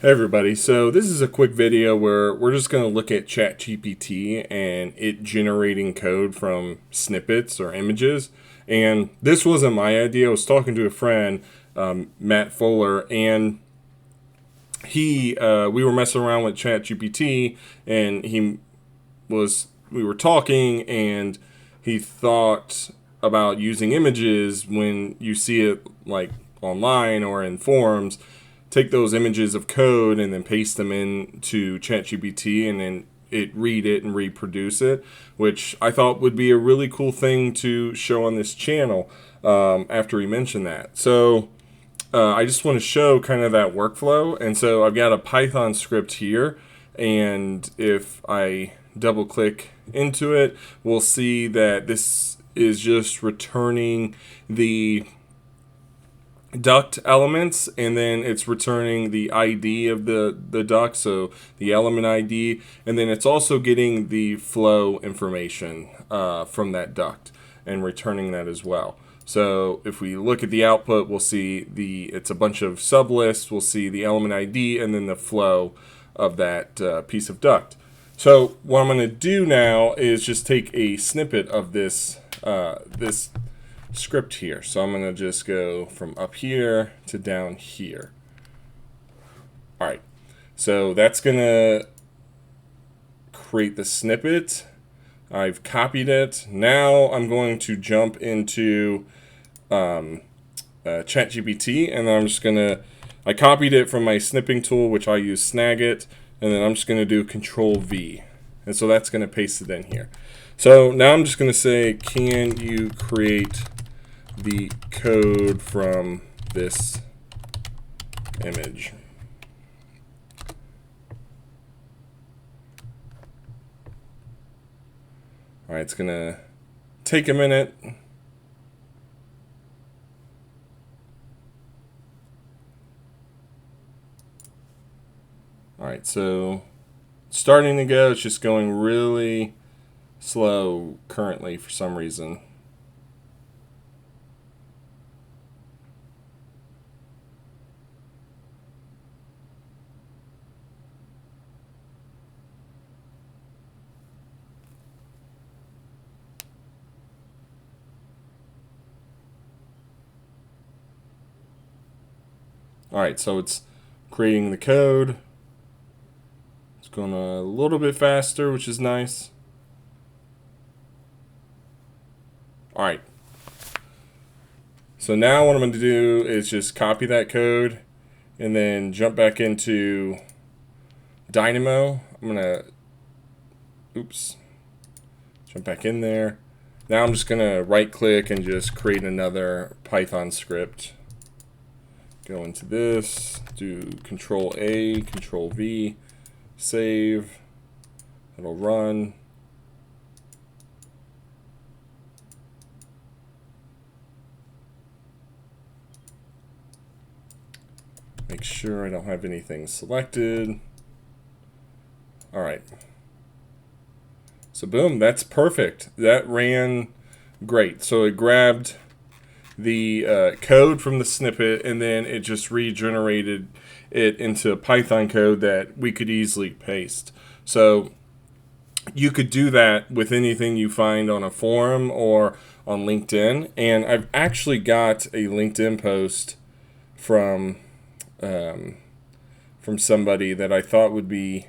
Hey everybody, so this is a quick video where we're just going to look at ChatGPT and it generating code from snippets or images. And this wasn't my idea. I was talking to a friend, Matt Fuller, and we were messing around with ChatGPT, and we were talking, and he thought about using images when you see it like online or in forums. Take those images of code and then paste them into ChatGPT, and then it read it and reproduce it, which I thought would be a really cool thing to show on this channel after he mentioned that. So I just want to show kind of that workflow. And so I've got a Python script here, and if I double click into it, we'll see that this is just returning the duct elements, and then it's returning the ID of the duct, so the element ID, and then it's also getting the flow information from that duct and returning that as well. So if we look at the output, we'll see it's a bunch of sublists. We'll see the element ID and then the flow of that piece of duct. So what I'm going to do now is just take a snippet of this script here. So I'm going to just go from up here to down here. All right. So that's going to create the snippet. I've copied it. Now I'm going to jump into ChatGPT, and I'm just going to, I copied it from my snipping tool, which I use Snagit, and then I'm just going to do Control V. And so that's going to paste it in here. So now I'm just going to say, can you create the code from this image? All right, it's gonna take a minute. All right, so it's starting to go. It's just going really slow currently for some reason. All right, so it's creating the code. It's going a little bit faster, which is nice. All right. So now what I'm going to do is just copy that code and then jump back into Dynamo. I'm going to, jump back in there. Now I'm just going to right click and just create another Python script. Go into this, do Control A, Control V, save. It'll run. Make sure I don't have anything selected. All right. So boom, that's perfect. That ran great. So it grabbed the code from the snippet, and then it just regenerated it into Python code that we could easily paste. So you could do that with anything you find on a forum or on LinkedIn. And I've actually got a LinkedIn post from somebody that I thought would be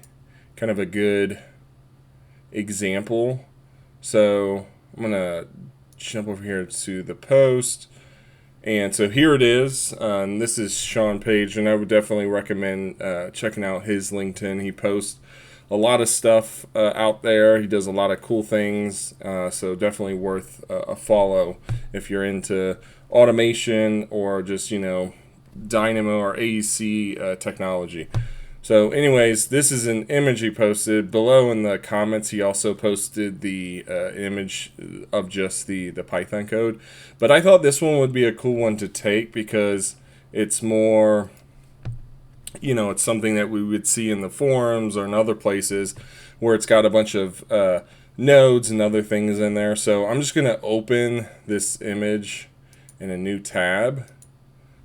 kind of a good example. So I'm gonna jump over here to the post, and so here it is. This is Sean Page, and I would definitely recommend checking out his LinkedIn. He posts a lot of stuff out there. He does a lot of cool things, so definitely worth a follow if you're into automation or just, Dynamo or AEC technology. So anyways, this is an image he posted. Below in the comments, he also posted the image of just the Python code. But I thought this one would be a cool one to take because it's more, it's something that we would see in the forums or in other places where it's got a bunch of nodes and other things in there. So I'm just going to open this image in a new tab.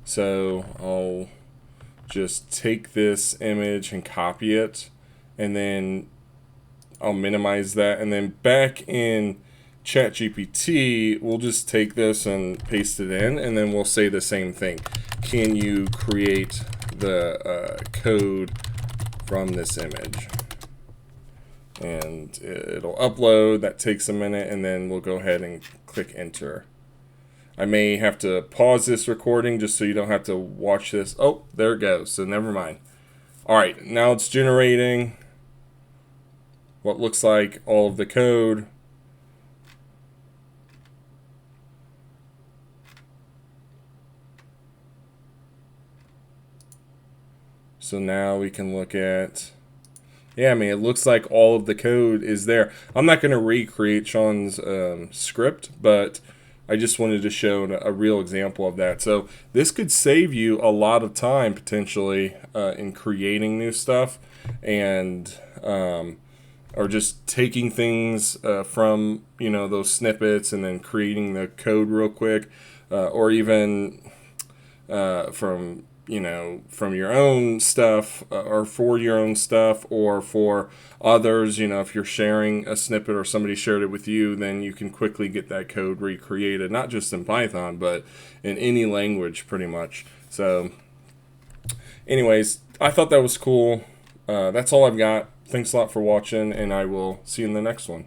So I'll just take this image and copy it, and then I'll minimize that, and then back in ChatGPT, we'll just take this and paste it in, and then we'll say the same thing. Can you create the code from this image? And it'll upload. That takes a minute, and then we'll go ahead and click enter. I may have to pause this recording just so you don't have to watch this. Oh, there it goes. So never mind. All right, now it's generating what looks like all of the code. So now we can look at, yeah, I mean, it looks like all of the code is there. I'm not going to recreate Sean's script, but I just wanted to show a real example of that. So this could save you a lot of time potentially in creating new stuff, and or just taking things from, you know, those snippets and then creating the code real quick, or even from, you know, from your own stuff, or for your own stuff, or for others. You know, if you're sharing a snippet or somebody shared it with you, then you can quickly get that code recreated, not just in Python, but in any language pretty much. So anyways, I thought that was cool. That's all I've got. Thanks a lot for watching, and I will see you in the next one.